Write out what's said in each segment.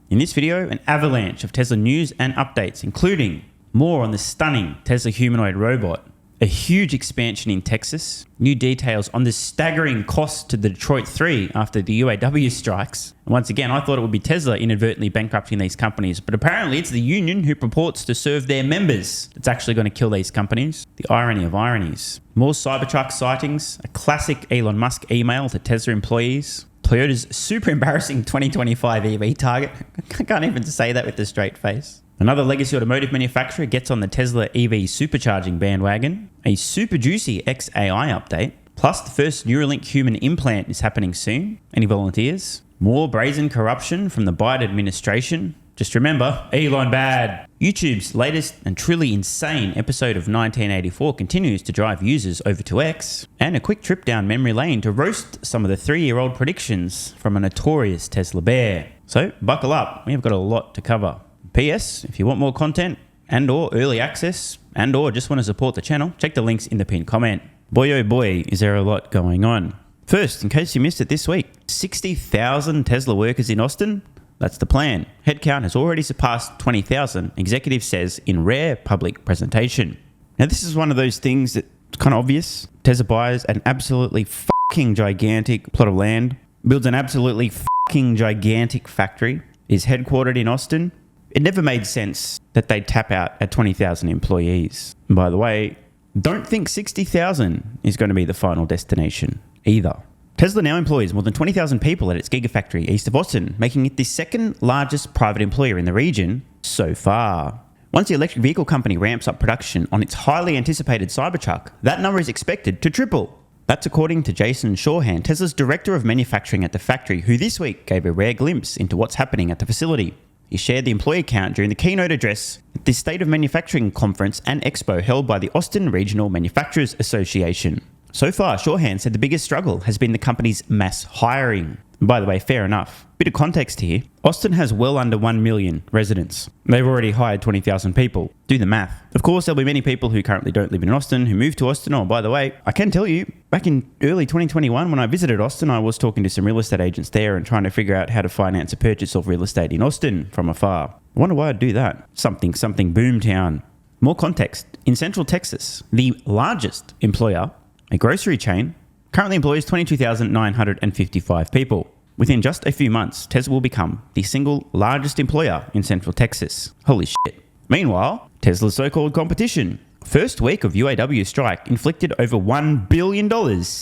In this video, an avalanche of Tesla news and updates, including more on the stunning Tesla humanoid robot, a huge expansion in Texas, new details on the staggering cost to the Detroit 3 after the UAW strikes. And once again, I thought it would be Tesla inadvertently bankrupting these companies, but apparently it's the union who purports to serve their members that's actually going to kill these companies. The irony of ironies. More Cybertruck sightings, a classic Elon Musk email to Tesla employees, Toyota's super embarrassing 2025 EV target. I can't even say that with a straight face. Another legacy automotive manufacturer gets on the Tesla EV supercharging bandwagon. A super juicy XAI update. Plus the first Neuralink human implant is happening soon. Any volunteers? More brazen corruption from the Biden administration. Just remember, Elon bad. YouTube's latest and truly insane episode of 1984 continues to drive users over to X. And a quick trip down memory lane to roast some of the 3-year-old predictions from a notorious Tesla bear. So buckle up, we have got a lot to cover. P.S. If you want more content and or early access and or just want to support the channel, check the links in the pinned comment. Boy oh boy, is there a lot going on. First, in case you missed it this week, 60,000 Tesla workers in Austin. That's the plan. Headcount has already surpassed 20,000, executive says in rare public presentation. Now this is one of those things that's kind of obvious. Tesla buys an absolutely fucking gigantic plot of land, builds an absolutely fucking gigantic factory, is headquartered in Austin. It never made sense that they'd tap out at 20,000 employees. And by the way, don't think 60,000 is going to be the final destination either. Tesla now employs more than 20,000 people at its Gigafactory east of Austin, making it the second largest private employer in the region so far. Once the electric vehicle company ramps up production on its highly anticipated Cybertruck, that number is expected to triple. That's according to Jason Shorehand, Tesla's director of manufacturing at the factory, who this week gave a rare glimpse into what's happening at the facility. He shared the employee count during the keynote address at the State of Manufacturing Conference and Expo held by the Austin Regional Manufacturers Association. So far, Shorehand said the biggest struggle has been the company's mass hiring. And by the way, fair enough. Bit of context here. Austin has well under 1 million residents. They've already hired 20,000 people. Do the math. Of course, there'll be many people who currently don't live in Austin who moved to Austin. Oh, by the way, I can tell you, back in early 2021, when I visited Austin, I was talking to some real estate agents there and trying to figure out how to finance a purchase of real estate in Austin from afar. I wonder why I'd do that. Something boomtown. More context. In Central Texas, the largest employer, a grocery chain, currently employs 22,955 people. Within just a few months, Tesla will become the single largest employer in Central Texas. Holy shit. Meanwhile, Tesla's so-called competition. First week of UAW strike inflicted over $1 billion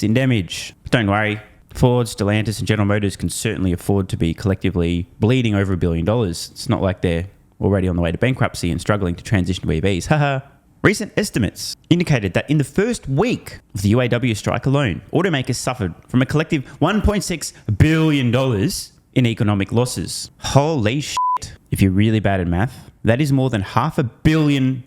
in damage. But don't worry, Ford, Stellantis and General Motors can certainly afford to be collectively bleeding over $1 billion. It's not like they're already on the way to bankruptcy and struggling to transition to EVs. Haha. Recent estimates indicated that in the first week of the UAW strike alone, automakers suffered from a collective $1.6 billion in economic losses. Holy shit. If you're really bad at math, that is more than $500 million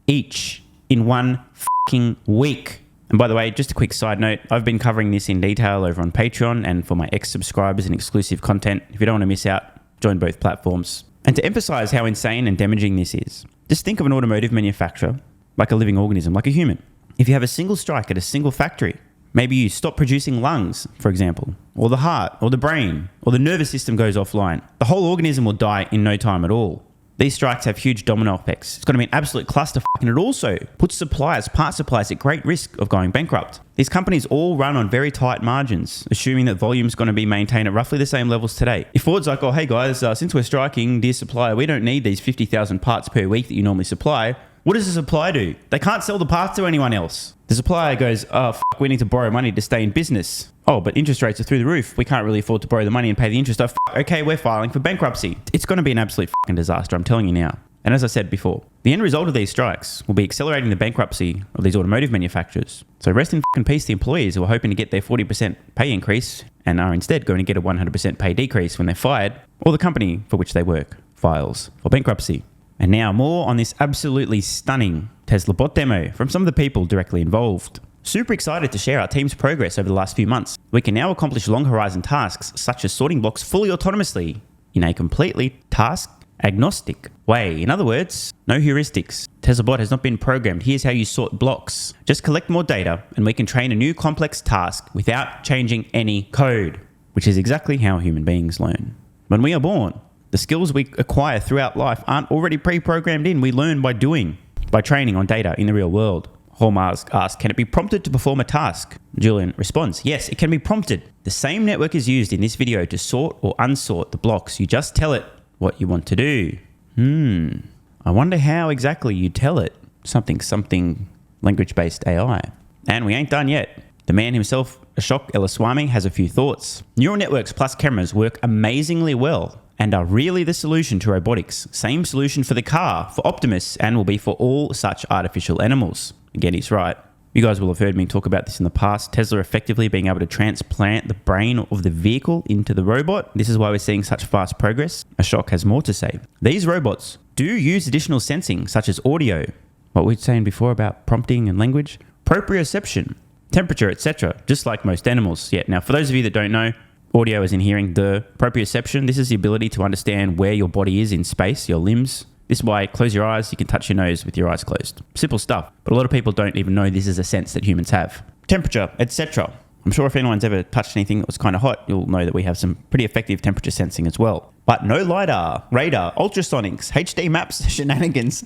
each in one fucking week. And by the way, just a quick side note, I've been covering this in detail over on Patreon and for my ex-subscribers and exclusive content. If you don't want to miss out, join both platforms. And to emphasize how insane and damaging this is, just think of an automotive manufacturer like a living organism, like a human. If you have a single strike at a single factory, maybe you stop producing lungs, for example, or the heart, or the brain, or the nervous system goes offline. The whole organism will die in no time at all. These strikes have huge domino effects. It's going to be an absolute clusterfuck, and it also puts parts suppliers at great risk of going bankrupt. These companies all run on very tight margins, assuming that volume's going to be maintained at roughly the same levels today. If Ford's like, oh, hey guys, since we're striking, dear supplier, we don't need these 50,000 parts per week that you normally supply, what does the supplier do? They can't sell the parts to anyone else. The supplier goes, oh, fuck, we need to borrow money to stay in business. Oh, but interest rates are through the roof. We can't really afford to borrow the money and pay the interest. Oh, fuck, okay, we're filing for bankruptcy. It's going to be an absolute fucking disaster, I'm telling you now. And as I said before, the end result of these strikes will be accelerating the bankruptcy of these automotive manufacturers. So rest in fucking peace the employees who are hoping to get their 40% pay increase and are instead going to get a 100% pay decrease when they're fired, or the company for which they work files for bankruptcy. And now more on this absolutely stunning Tesla bot demo from some of the people directly involved. Super excited to share our team's progress over the last few months. We can now accomplish long horizon tasks such as sorting blocks fully autonomously in a completely task agnostic way. In other words, no heuristics. Tesla bot has not been programmed. Here's how you sort blocks. Just collect more data and we can train a new complex task without changing any code, which is exactly how human beings learn. When we are born, The skills we acquire throughout life aren't already pre-programmed in. We learn by doing, by training on data in the real world. Hallmark asks, can it be prompted to perform a task? Julian responds, yes, it can be prompted. The same network is used in this video to sort or unsort the blocks. You just tell it what you want to do. I wonder how exactly you tell it. Something language-based AI. And we ain't done yet. The man himself, Ashok Elaswamy, has a few thoughts. Neural networks plus cameras work amazingly well and are really the solution to robotics. Same solution for the car, for Optimus, and will be for all such artificial animals. Again, he's right. You guys will have heard me talk about this in the past. Tesla effectively being able to transplant the brain of the vehicle into the robot. This is why we're seeing such fast progress. Ashok has more to say. These robots do use additional sensing, such as audio, what we were saying before about prompting and language, proprioception, temperature, etc., just like most animals. Yeah. Now, for those of you that don't know, audio is in hearing. The proprioception, this is the ability to understand where your body is in space, your limbs. This is why close your eyes, you can touch your nose with your eyes closed. Simple stuff. But a lot of people don't even know this is a sense that humans have. Temperature, etc. I'm sure if anyone's ever touched anything that was kind of hot, you'll know that we have some pretty effective temperature sensing as well. But no LiDAR, radar, ultrasonics, HD maps, shenanigans.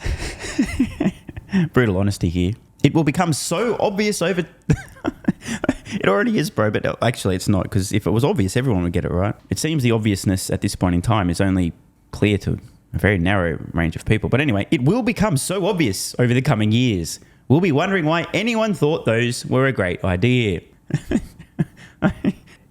Brutal honesty here. It will become so obvious over... It already is, bro, but actually it's not, because if it was obvious, everyone would get it, right? It seems the obviousness at this point in time is only clear to a very narrow range of people. But anyway, it will become so obvious over the coming years. We'll be wondering why anyone thought those were a great idea.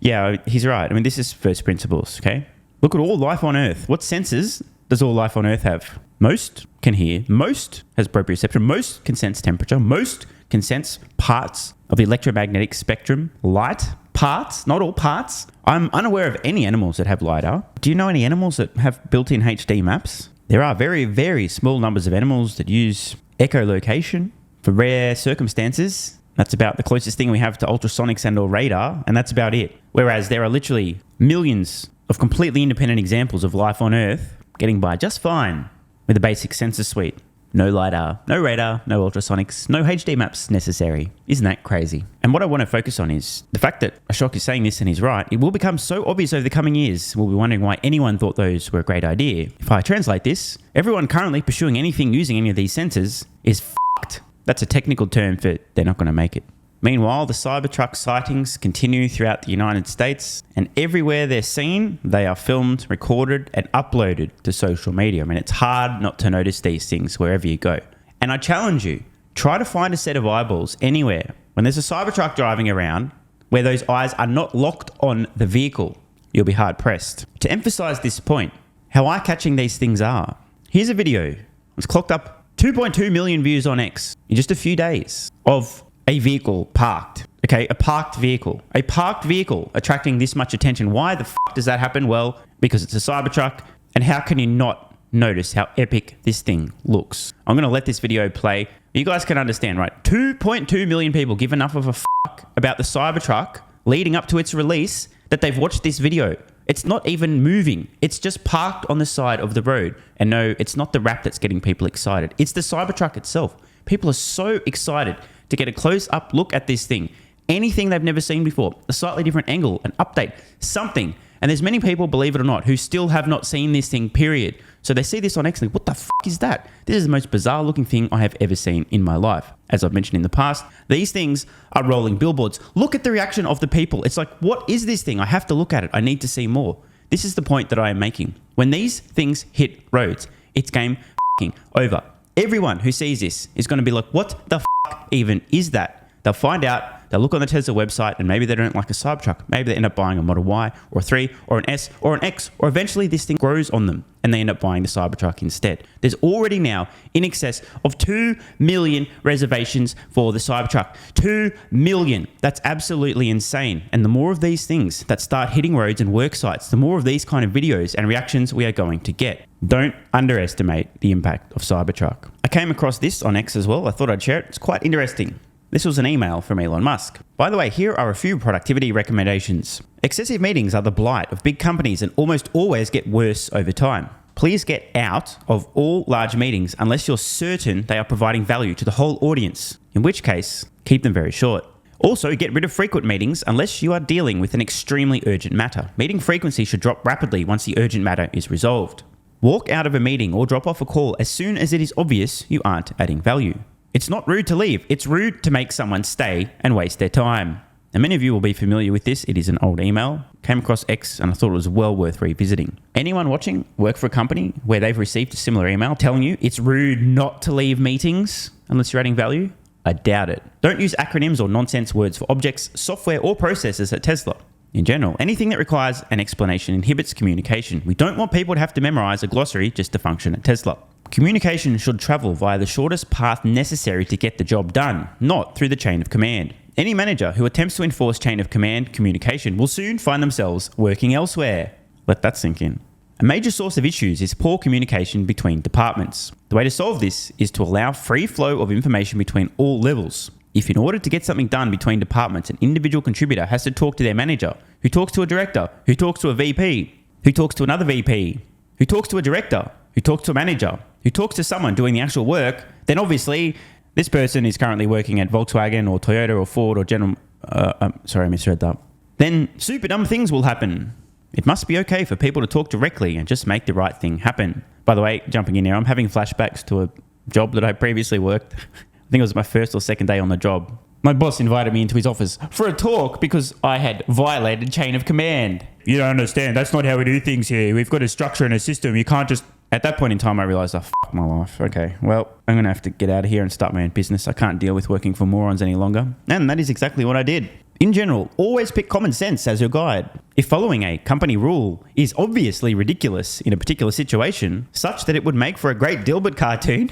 Yeah, he's right. I mean, this is first principles, okay? Look at all life on Earth. What senses does all life on Earth have? Most can hear. Most has proprioception. Most can sense temperature. Most can sense parts of the electromagnetic spectrum. Light. Parts. Not all parts. I'm unaware of any animals that have LiDAR. Do you know any animals that have built-in HD maps? There are very, very small numbers of animals that use echolocation for rare circumstances. That's about the closest thing we have to ultrasonics and or radar, and that's about it. Whereas there are literally millions of completely independent examples of life on Earth getting by just fine with a basic sensor suite. No LiDAR, no radar, no ultrasonics, no HD maps necessary. Isn't that crazy? And what I want to focus on is the fact that Ashok is saying this and he's right. It will become so obvious over the coming years. We'll be wondering why anyone thought those were a great idea. If I translate this, everyone currently pursuing anything using any of these sensors is fucked. That's a technical term for they're not going to make it. Meanwhile, the Cybertruck sightings continue throughout the United States, and everywhere they're seen, they are filmed, recorded, and uploaded to social media. I mean, it's hard not to notice these things wherever you go. And I challenge you, try to find a set of eyeballs anywhere when there's a Cybertruck driving around where those eyes are not locked on the vehicle. You'll be hard-pressed. To emphasize this point, how eye-catching these things are, here's a video. It's clocked up 2.2 million views on X in just a few days of a vehicle parked. Okay, a parked vehicle. A parked vehicle attracting this much attention. Why the fuck does that happen? Well, because it's a Cybertruck. And how can you not notice how epic this thing looks? I'm going to let this video play. You guys can understand, right? 2.2 million people give enough of a fuck about the Cybertruck leading up to its release that they've watched this video. It's not even moving. It's just parked on the side of the road. And no, it's not the wrap that's getting people excited. It's the Cybertruck itself. People are so excited to get a close-up look at this thing. Anything they've never seen before, a slightly different angle, an update, something. And there's many people, believe it or not, who still have not seen this thing, period. So they see this on X and think, what the fuck is that? This is the most bizarre looking thing I have ever seen in my life. As I've mentioned in the past, these things are rolling billboards. Look at the reaction of the people. It's like, what is this thing? I have to look at it. I need to see more. This is the point that I am making. When these things hit roads, it's game fucking over. Everyone who sees this is going to be like, what the fuck even is that? They'll find out, they'll look on the Tesla website, and maybe they don't like a Cybertruck. Maybe they end up buying a Model Y or a 3 or an S or an X, or eventually this thing grows on them and they end up buying the Cybertruck instead. There's already now in excess of 2 million reservations for the Cybertruck. 2 million. That's absolutely insane. And the more of these things that start hitting roads and work sites, the more of these kind of videos and reactions we are going to get. Don't underestimate the impact of Cybertruck. I came across this on X as well. I thought I'd share it. It's quite interesting. This was an email from Elon Musk. By the way, here are a few productivity recommendations. Excessive meetings are the blight of big companies and almost always get worse over time. Please get out of all large meetings unless you're certain they are providing value to the whole audience, in which case, keep them very short. Also, get rid of frequent meetings unless you are dealing with an extremely urgent matter. Meeting frequency should drop rapidly once the urgent matter is resolved. Walk out of a meeting or drop off a call as soon as it is obvious you aren't adding value. It's not rude to leave. It's rude to make someone stay and waste their time. And many of you will be familiar with this. It is an old email. Came across X and I thought it was well worth revisiting. Anyone watching work for a company where they've received a similar email telling you it's rude not to leave meetings unless you're adding value? I doubt it. Don't use acronyms or nonsense words for objects, software, or processes at Tesla. In general, anything that requires an explanation inhibits communication. We don't want people to have to memorize a glossary just to function at Tesla. Communication should travel via the shortest path necessary to get the job done, not through the chain of command. Any manager who attempts to enforce chain of command communication will soon find themselves working elsewhere. Let that sink in. A major source of issues is poor communication between departments. The way to solve this is to allow free flow of information between all levels. If in order to get something done between departments, an individual contributor has to talk to their manager, who talks to a director, who talks to a VP, who talks to another VP, who talks to a director, who talks to a manager, who talks to someone doing the actual work, then obviously this person is currently working at Volkswagen or Toyota or Ford or General... sorry, I misread that. Then super dumb things will happen. It must be okay for people to talk directly and just make the right thing happen. By the way, jumping in here, I'm having flashbacks to a job that I previously worked. I think it was my first or second day on the job. My boss invited me into his office for a talk because I had violated chain of command. You don't understand. That's not how we do things here. We've got a structure and a system. You can't just... At that point in time, I realized, fuck my life. Okay, well, I'm going to have to get out of here and start my own business. I can't deal with working for morons any longer. And that is exactly what I did. In general, always pick common sense as your guide. If following a company rule is obviously ridiculous in a particular situation, such that it would make for a great Dilbert cartoon,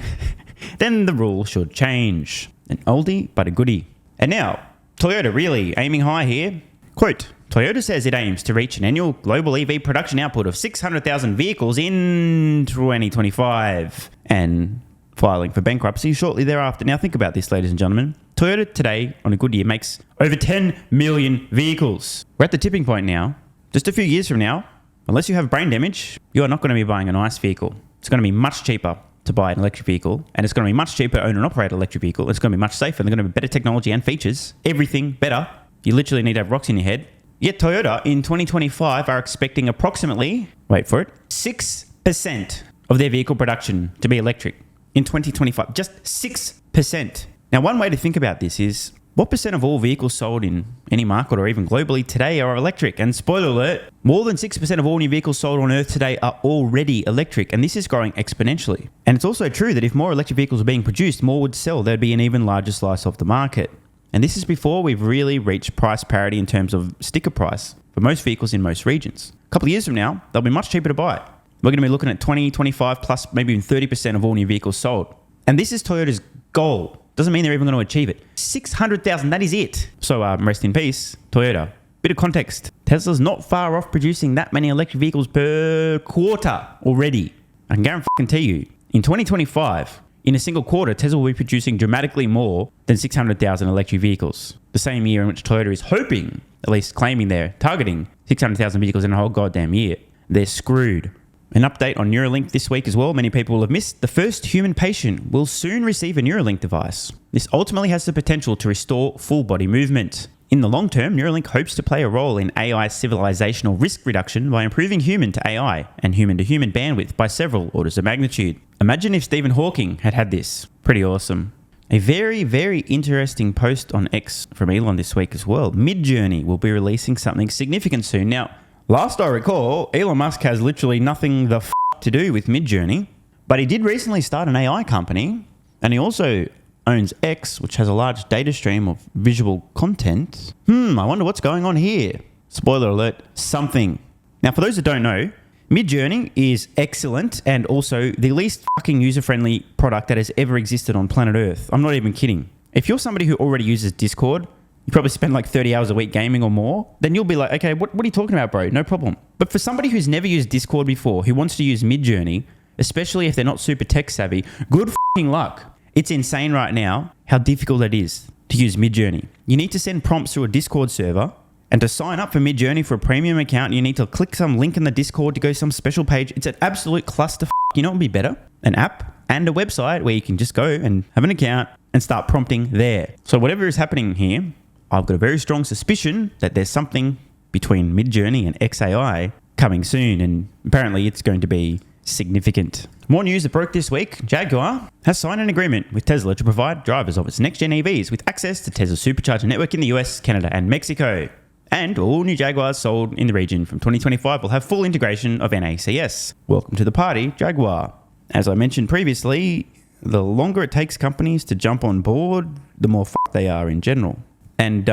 then the rule should change. An oldie but a goodie. And now, Toyota really aiming high here. Quote, Toyota says it aims to reach an annual global EV production output of 600,000 vehicles in 2025 and filing for bankruptcy shortly thereafter. Now think about this, ladies and gentlemen. Toyota today, on a good year, makes over 10 million vehicles. We're at the tipping point now. Just a few years from now, unless you have brain damage, you are not going to be buying an ICE vehicle. It's going to be much cheaper to buy an electric vehicle, and it's going to be much cheaper to own and operate an electric vehicle. It's going to be much safer. They're going to have better technology and features. Everything better. You literally need to have rocks in your head. Yet Toyota in 2025 are expecting approximately, wait for it, 6% of their vehicle production to be electric in 2025. Just 6%. Now, one way to think about this is, what percent of all vehicles sold in any market or even globally today are electric? And spoiler alert, more than 6% of all new vehicles sold on Earth today are already electric, and this is growing exponentially. And it's also true that if more electric vehicles are being produced, more would sell. There'd be an even larger slice of the market. And this is before we've really reached price parity in terms of sticker price for most vehicles in most regions. A couple of years from now, they'll be much cheaper to buy. We're going to be looking at 20, 25 plus maybe even 30% of all new vehicles sold. And this is Toyota's goal. Doesn't mean they're even going to achieve it. 600,000, that is it. So rest in peace, Toyota. Bit of context. Tesla's not far off producing that many electric vehicles per quarter already. I can guarantee you, in 2025, in a single quarter, Tesla will be producing dramatically more than 600,000 electric vehicles. The same year in which Toyota is hoping, at least claiming they're targeting 600,000 vehicles in a whole goddamn year. They're screwed. An update on Neuralink this week as well. Many people will have missed. The first human patient will soon receive a Neuralink device. This ultimately has the potential to restore full body movement. In the long term, Neuralink hopes to play a role in AI civilizational risk reduction by improving human to AI and human to human bandwidth by several orders of magnitude. Imagine if Stephen Hawking had this. Pretty awesome. A very, very interesting post on X from Elon this week as well. MidJourney will be releasing something significant soon. Now, last I recall, Elon Musk has literally nothing the to do with MidJourney, but he did recently start an AI company, and he also owns X, which has a large data stream of visual content. I wonder what's going on here. Spoiler alert, something. Now, for those that don't know, MidJourney is excellent and also the least fucking user-friendly product that has ever existed on planet Earth. I'm not even kidding. If you're somebody who already uses Discord, you probably spend like 30 hours a week gaming or more, then you'll be like, okay, what are you talking about, bro? No problem. But for somebody who's never used Discord before, who wants to use MidJourney, especially if they're not super tech savvy, good fucking luck. It's insane right now how difficult it is to use MidJourney. You need to send prompts through a Discord server, and to sign up for MidJourney for a premium account, you need to click some link in the Discord to go to some special page. It's an absolute cluster. You know what would be better? An app and a website where you can just go and have an account and start prompting there. So whatever is happening here, I've got a very strong suspicion that there's something between MidJourney and XAI coming soon, and apparently it's going to be significant. More news that broke this week. Jaguar has signed an agreement with Tesla to provide drivers of its next-gen EVs with access to Tesla's Supercharging network in the US, Canada, and Mexico. And all new Jaguars sold in the region from 2025 will have full integration of NACS. Welcome to the party, Jaguar. As I mentioned previously, the longer it takes companies to jump on board, the more they are in general. And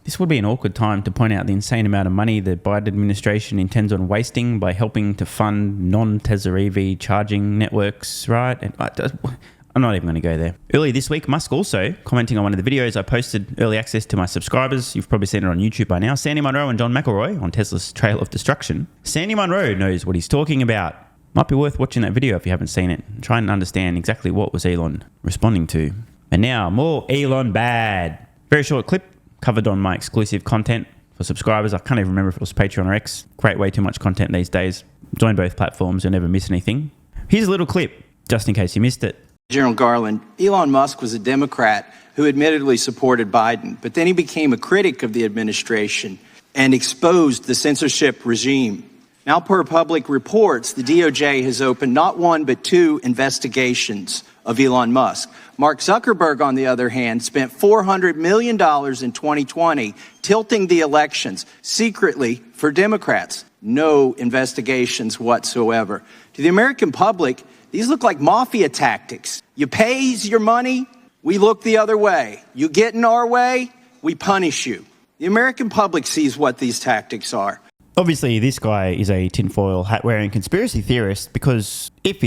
this would be an awkward time to point out the insane amount of money the Biden administration intends on wasting by helping to fund non-Tesla EV charging networks, right? And I'm not even going to go there. Earlier this week, Musk also, commenting on one of the videos I posted early access to my subscribers, you've probably seen it on YouTube by now, Sandy Munro and John McElroy on Tesla's Trail of Destruction. Sandy Munro knows what he's talking about. Might be worth watching that video if you haven't seen it. Try and understand exactly what was Elon responding to. And now, more Elon bad. Very short clip covered on my exclusive content for subscribers. I can't even remember if it was Patreon or X. Create way too much content these days. Join both platforms. You'll never miss anything. Here's a little clip, just in case you missed it. General Garland, Elon Musk was a Democrat who admittedly supported Biden, but then he became a critic of the administration and exposed the censorship regime. Now, per public reports, the DOJ has opened not one but two investigations of Elon Musk. Mark Zuckerberg, on the other hand, spent $400 million in 2020 tilting the elections secretly for Democrats. No investigations whatsoever. To the American public, these look like mafia tactics. You pays your money, we look the other way. You get in our way, we punish you. The American public sees what these tactics are. Obviously, this guy is a tinfoil hat-wearing conspiracy theorist because if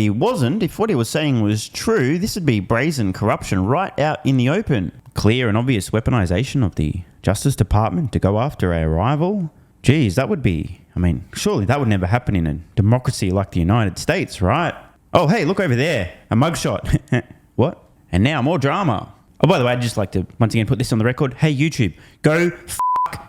what he was saying was true, this would be brazen corruption right out in the open. Clear and obvious weaponization of the Justice Department to go after a rival. Geez, that would be, surely that would never happen in a democracy like the United States, right? Oh, hey, look over there, a mugshot. What? And now more drama. Oh, by the way, I'd just like to once again put this on the record. Hey, YouTube, go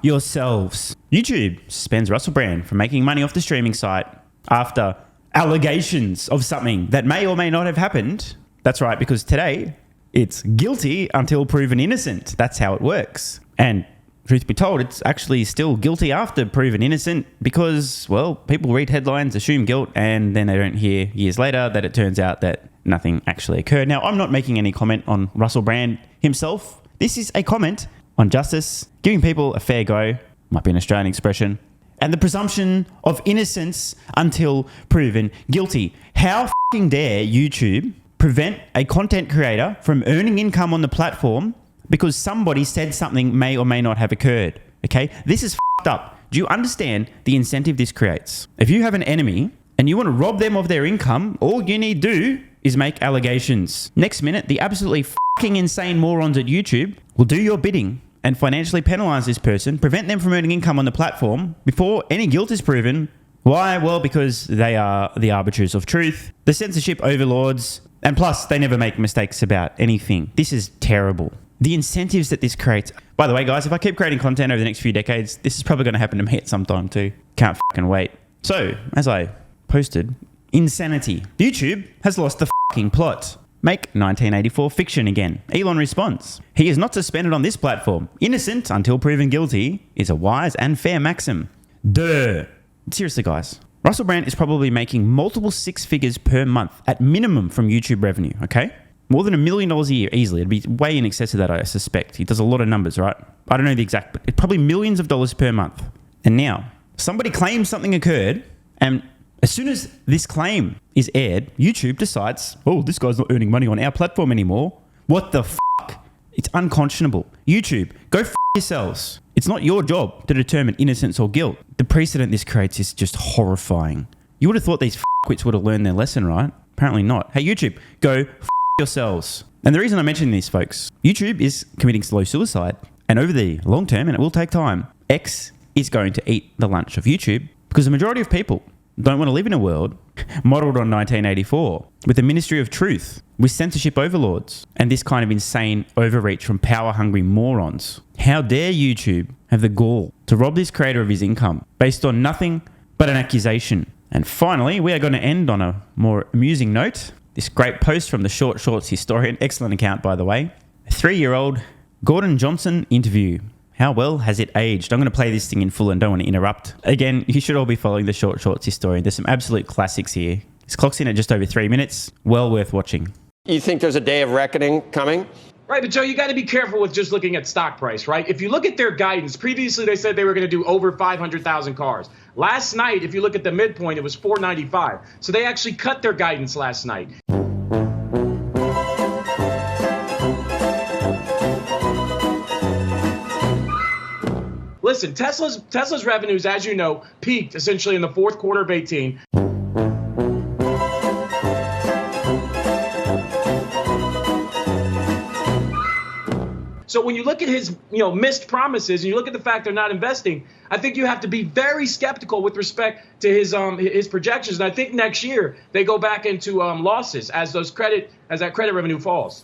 yourselves. YouTube suspends Russell Brand from making money off the streaming site after allegations of something that may or may not have happened. That's right, because today it's guilty until proven innocent. That's how it works. And truth be told, it's actually still guilty after proven innocent because, well, people read headlines, assume guilt, and then they don't hear years later that it turns out that nothing actually occurred. Now, I'm not making any comment on Russell Brand himself. This is a comment on justice, giving people a fair go, might be an Australian expression, and the presumption of innocence until proven guilty. How f***ing dare YouTube prevent a content creator from earning income on the platform because somebody said something may or may not have occurred, okay? This is f***ed up. Do you understand the incentive this creates? If you have an enemy and you want to rob them of their income, all you need to do is make allegations. Next minute, the absolutely f***ing insane morons at YouTube will do your bidding and financially penalize this person, prevent them from earning income on the platform before any guilt is proven. Why? Well, because they are the arbiters of truth, the censorship overlords, and plus they never make mistakes about anything. This is terrible. The incentives that this creates. By the way, guys, if I keep creating content over the next few decades, this is probably going to happen to me at some time too. Can't fucking wait. So, as I posted, insanity. YouTube has lost the fucking plot. Make 1984 fiction again. Elon responds, he is not suspended on this platform. Innocent until proven guilty is a wise and fair maxim. Duh. Seriously, guys. Russell Brand is probably making multiple six figures per month at minimum from YouTube revenue, okay? More than $1 million a year, easily. It'd be way in excess of that, I suspect. He does a lot of numbers, right? I don't know the exact, but it's probably millions of dollars per month. And now, somebody claims something occurred, and as soon as this claim is aired, YouTube decides, oh, this guy's not earning money on our platform anymore. What the fuck? It's unconscionable. YouTube, go f*** yourselves. It's not your job to determine innocence or guilt. The precedent this creates is just horrifying. You would have thought these f***wits would have learned their lesson, right? Apparently not. Hey, YouTube, go f*** yourselves. And the reason I'm mentioning this, folks, YouTube is committing slow suicide. And over the long term, and it will take time, X is going to eat the lunch of YouTube because the majority of people don't want to live in a world modelled on 1984 with a ministry of truth, with censorship overlords, and this kind of insane overreach from power-hungry morons. How dare YouTube have the gall to rob this creator of his income based on nothing but an accusation? And finally, we are going to end on a more amusing note. This great post from the Short Shorts historian, excellent account by the way. A 3-year-old Gordon Johnson interview. How well has it aged? I'm going to play this thing in full and don't want to interrupt. Again, you should all be following the Shorts historian. There's some absolute classics here. This clock's in at just over 3 minutes. Well worth watching. You think there's a day of reckoning coming? Right, but Joe, you got to be careful with just looking at stock price, right? If you look at their guidance, previously they said they were going to do over 500,000 cars. Last night, if you look at the midpoint, it was 495. So they actually cut their guidance last night. Listen, Tesla's revenues, as you know, peaked essentially in the fourth quarter of 18. So when you look at his, missed promises, and you look at the fact they're not investing, I think you have to be very skeptical with respect to his projections. And I think next year they go back into losses as that credit revenue falls.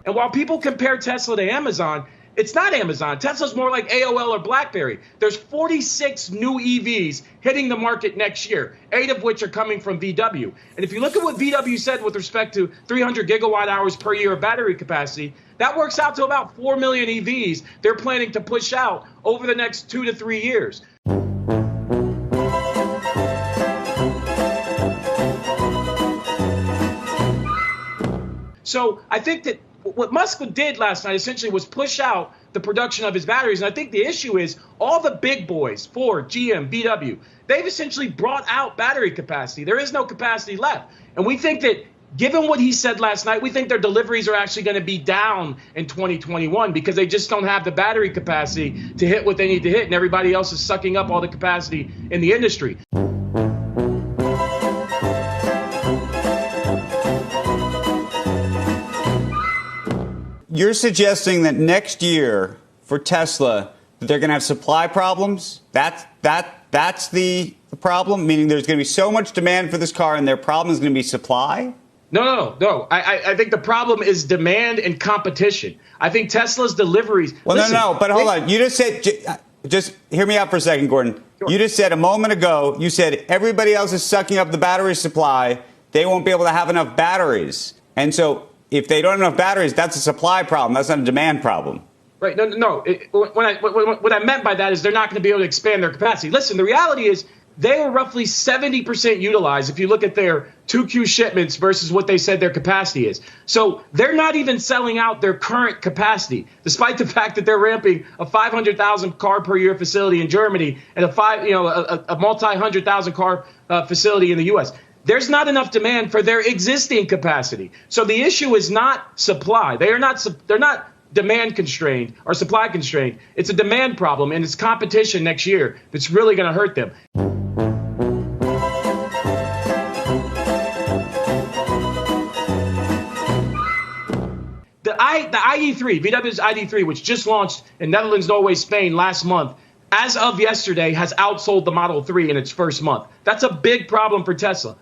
And while people compare Tesla to Amazon, it's not Amazon. Tesla's more like AOL or BlackBerry. There's 46 new EVs hitting the market next year, 8 of which are coming from VW. And if you look at what VW said with respect to 300 gigawatt hours per year of battery capacity, that works out to about 4 million EVs they're planning to push out over the next 2 to 3 years. So I think that what Musk did last night essentially was push out the production of his batteries. And I think the issue is all the big boys, Ford, GM, VW, they've essentially brought out battery capacity. There is no capacity left. And we think that given what he said last night, we think their deliveries are actually going to be down in 2021 because they just don't have the battery capacity to hit what they need to hit. And everybody else is sucking up all the capacity in the industry. You're suggesting that next year for Tesla that they're going to have supply problems? That's the problem? Meaning there's going to be so much demand for this car and their problem is going to be supply? No. I think the problem is demand and competition. I think Tesla's deliveries. Well, no. But hold on. You just said, just hear me out for a second, Gordon. Sure. You just said a moment ago, you said everybody else is sucking up the battery supply. They won't be able to have enough batteries. And so if they don't have enough batteries, that's a supply problem. That's not a demand problem. Right. No. What I meant by that is they're not going to be able to expand their capacity. Listen, the reality is they were roughly 70% utilized if you look at their 2Q shipments versus what they said their capacity is. So they're not even selling out their current capacity, despite the fact that they're ramping a 500,000 car per year facility in Germany and a multi-100,000 car facility in the U.S. There's not enough demand for their existing capacity. So the issue is not supply. They're not demand constrained or supply constrained. It's a demand problem, and it's competition next year that's really going to hurt them. The ID3, VW's ID3, which just launched in Netherlands, Norway, Spain last month, as of yesterday, has outsold the Model 3 in its first month. That's a big problem for Tesla.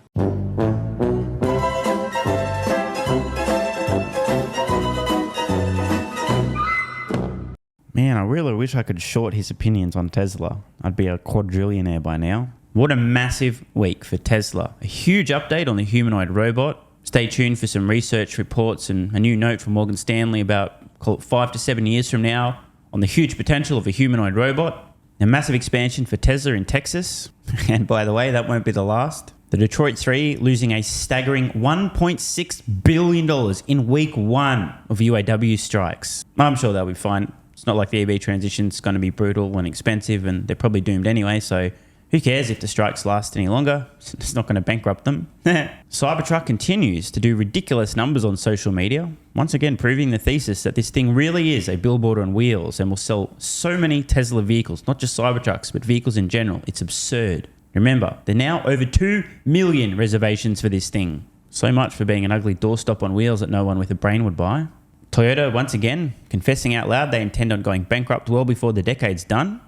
Man, I really wish I could short his opinions on Tesla. I'd be a quadrillionaire by now. What a massive week for Tesla. A huge update on the humanoid robot. Stay tuned for some research reports and a new note from Morgan Stanley about, call it 5 to 7 years from now, on the huge potential of a humanoid robot. A massive expansion for Tesla in Texas. And by the way, that won't be the last. The Detroit 3 losing a staggering $1.6 billion in week 1 of UAW strikes. I'm sure they'll be fine. It's not like the EV transition's going to be brutal and expensive, and they're probably doomed anyway, so who cares if the strikes last any longer? It's not going to bankrupt them. Cybertruck continues to do ridiculous numbers on social media, once again proving the thesis that this thing really is a billboard on wheels and will sell so many Tesla vehicles, not just Cybertrucks, but vehicles in general. It's absurd. Remember, there are now over 2 million reservations for this thing. So much for being an ugly doorstop on wheels that no one with a brain would buy. Toyota, once again, confessing out loud they intend on going bankrupt well before the decade's done.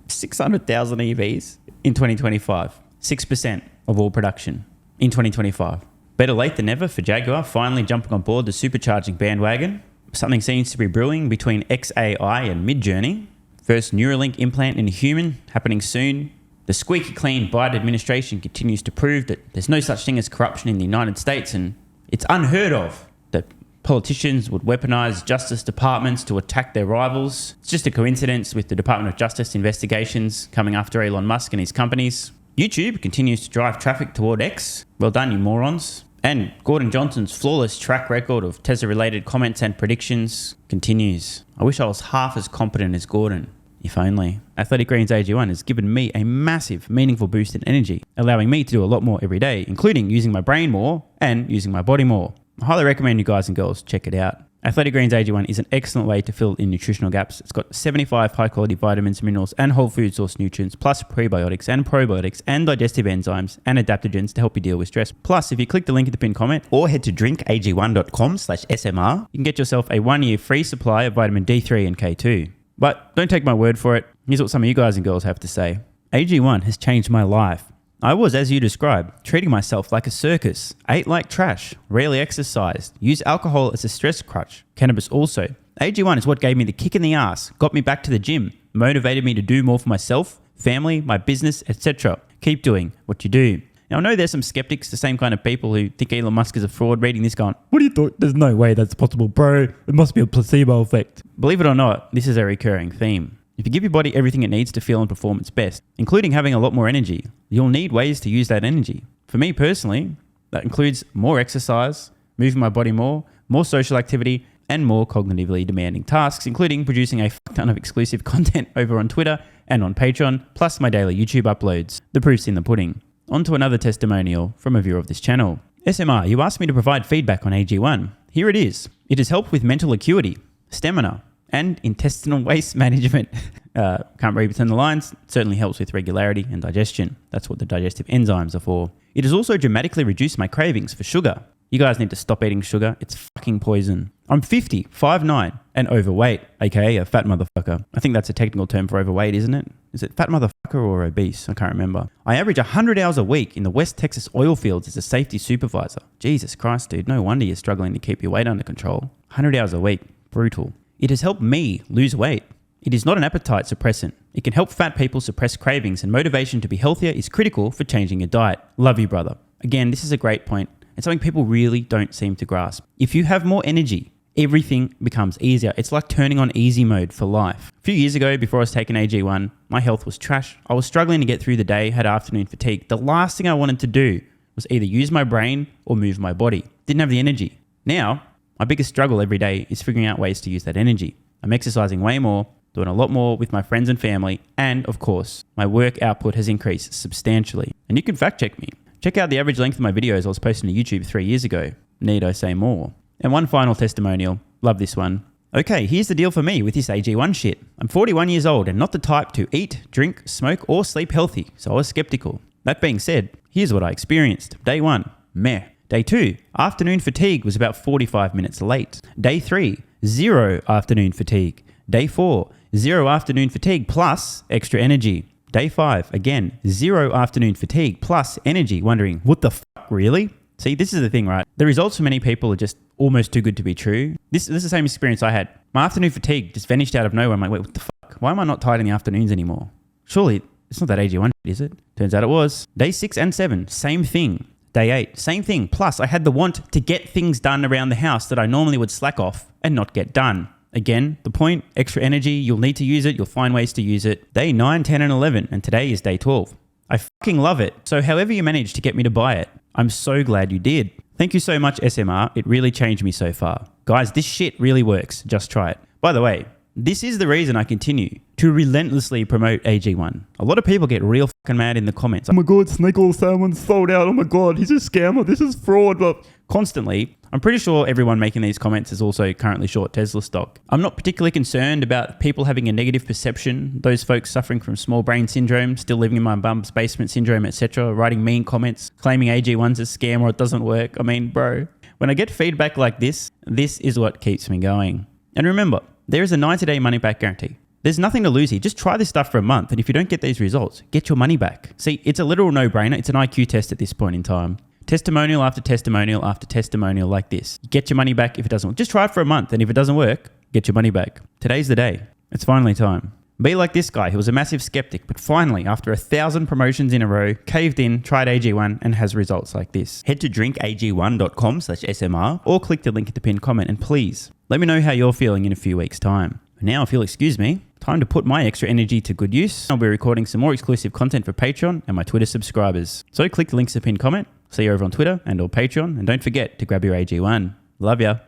600,000 EVs in 2025. 6% of all production in 2025. Better late than never for Jaguar finally jumping on board the Supercharging bandwagon. Something seems to be brewing between XAI and MidJourney. First Neuralink implant in a human happening soon. The squeaky clean Biden administration continues to prove that there's no such thing as corruption in the United States, and it's unheard of that politicians would weaponize justice departments to attack their rivals. It's just a coincidence with the Department of Justice investigations coming after Elon Musk and his companies. YouTube continues to drive traffic toward X. Well done, you morons. And Gordon Johnson's flawless track record of Tesla-related comments and predictions continues. I wish I was half as competent as Gordon. If only. Athletic Greens AG1 has given me a massive, meaningful boost in energy, allowing me to do a lot more every day, including using my brain more and using my body more. I highly recommend you guys and girls check it out. Athletic Greens AG1 is an excellent way to fill in nutritional gaps. It's got 75 high-quality vitamins, minerals, and whole food source nutrients, plus prebiotics and probiotics and digestive enzymes and adaptogens to help you deal with stress. Plus, if you click the link in the pinned comment or head to drinkag1.com/SMR, you can get yourself a 1-year free supply of vitamin D3 and K2. But don't take my word for it. Here's what some of you guys and girls have to say. AG1 has changed my life. I was, as you described, treating myself like a circus, ate like trash, rarely exercised, used alcohol as a stress crutch, cannabis also. AG1 is what gave me the kick in the ass, got me back to the gym, motivated me to do more for myself, family, my business, etc. Keep doing what you do. Now, I know there's some skeptics, the same kind of people who think Elon Musk is a fraud, reading this going, what do you thought? There's no way that's possible, bro. It must be a placebo effect. Believe it or not, this is a recurring theme. If you give your body everything it needs to feel and perform its best, including having a lot more energy, you'll need ways to use that energy. For me personally, that includes more exercise, moving my body more social activity, and more cognitively demanding tasks, including producing a fuck ton of exclusive content over on Twitter and on Patreon, plus my daily YouTube uploads. The proof's in the pudding. On to another testimonial from a viewer of this channel. SMR, you asked me to provide feedback on AG1. Here it is. It has helped with mental acuity, stamina, and intestinal waste management. Can't read between the lines. It certainly helps with regularity and digestion. That's what the digestive enzymes are for. It has also dramatically reduced my cravings for sugar. You guys need to stop eating sugar. It's fucking poison. I'm 50, 5'9", and overweight, aka a fat motherfucker. I think that's a technical term for overweight, isn't it? Is it fat motherfucker or obese? I can't remember. I average 100 hours a week in the West Texas oil fields as a safety supervisor. Jesus Christ, dude. No wonder you're struggling to keep your weight under control. 100 hours a week. Brutal. It has helped me lose weight. It is not an appetite suppressant. It can help fat people suppress cravings, and motivation to be healthier is critical for changing your diet. Love you, brother. Again, this is a great point and something people really don't seem to grasp. If you have more energy, everything becomes easier. It's like turning on easy mode for life. A few years ago, before I was taking AG1, my health was trash. I was struggling to get through the day, had afternoon fatigue. The last thing I wanted to do was either use my brain or move my body. Didn't have the energy. Now, my biggest struggle every day is figuring out ways to use that energy. I'm exercising way more, doing a lot more with my friends and family, and of course, my work output has increased substantially. And you can fact check me. Check out the average length of my videos I was posting to YouTube 3 years ago. Need I say more? And one final testimonial. Love this one. Okay, here's the deal for me with this AG1 shit. I'm 41 years old and not the type to eat, drink, smoke, or sleep healthy, so I was skeptical. That being said, here's what I experienced. Day 1, meh. Day 2, afternoon fatigue was about 45 minutes late. Day 3, 0 afternoon fatigue. Day 4, 0 afternoon fatigue plus extra energy. Day 5, again, 0 afternoon fatigue plus energy. Wondering, what the fuck, really? See, this is the thing, right? The results for many people are just almost too good to be true. This is the same experience I had. My afternoon fatigue just vanished out of nowhere. I'm like, wait, what the fuck? Why am I not tired in the afternoons anymore? Surely, it's not that AG1, is it? Turns out it was. Day 6 and 7, same thing. Day 8, same thing. Plus, I had the want to get things done around the house that I normally would slack off and not get done. Again, the point, extra energy, you'll need to use it, you'll find ways to use it. Day 9, 10, and 11, and today is day 12. I fucking love it. So however you managed to get me to buy it, I'm so glad you did. Thank you so much, SMR. It really changed me so far. Guys, this shit really works. Just try it. By the way, this is the reason I continue to relentlessly promote AG1. A lot of people get real fucking mad in the comments. Oh my God, Snake Oil Salmon's sold out. Oh my God, he's a scammer. This is fraud. But constantly, I'm pretty sure everyone making these comments is also currently short Tesla stock. I'm not particularly concerned about people having a negative perception, those folks suffering from small brain syndrome, still living in my bum's basement syndrome, etc., writing mean comments, claiming AG1's a scam or it doesn't work. I mean, bro, when I get feedback like this is what keeps me going. And remember, there is a 90-day money-back guarantee. There's nothing to lose here. Just try this stuff for a month, and if you don't get these results, get your money back. See, it's a literal no-brainer. It's an IQ test at this point in time. Testimonial after testimonial after testimonial like this. Get your money back if it doesn't work. Just try it for a month, and if it doesn't work, get your money back. Today's the day. It's finally time. Be like this guy who was a massive skeptic, but finally, after 1,000 promotions in a row, caved in, tried AG1, and has results like this. Head to drinkag1.com/SMR or click the link at the pinned comment and please let me know how you're feeling in a few weeks' time. Now, if you'll excuse me, time to put my extra energy to good use. I'll be recording some more exclusive content for Patreon and my Twitter subscribers. So click the links in the pinned comment. See you over on Twitter and or Patreon, and don't forget to grab your AG1. Love ya.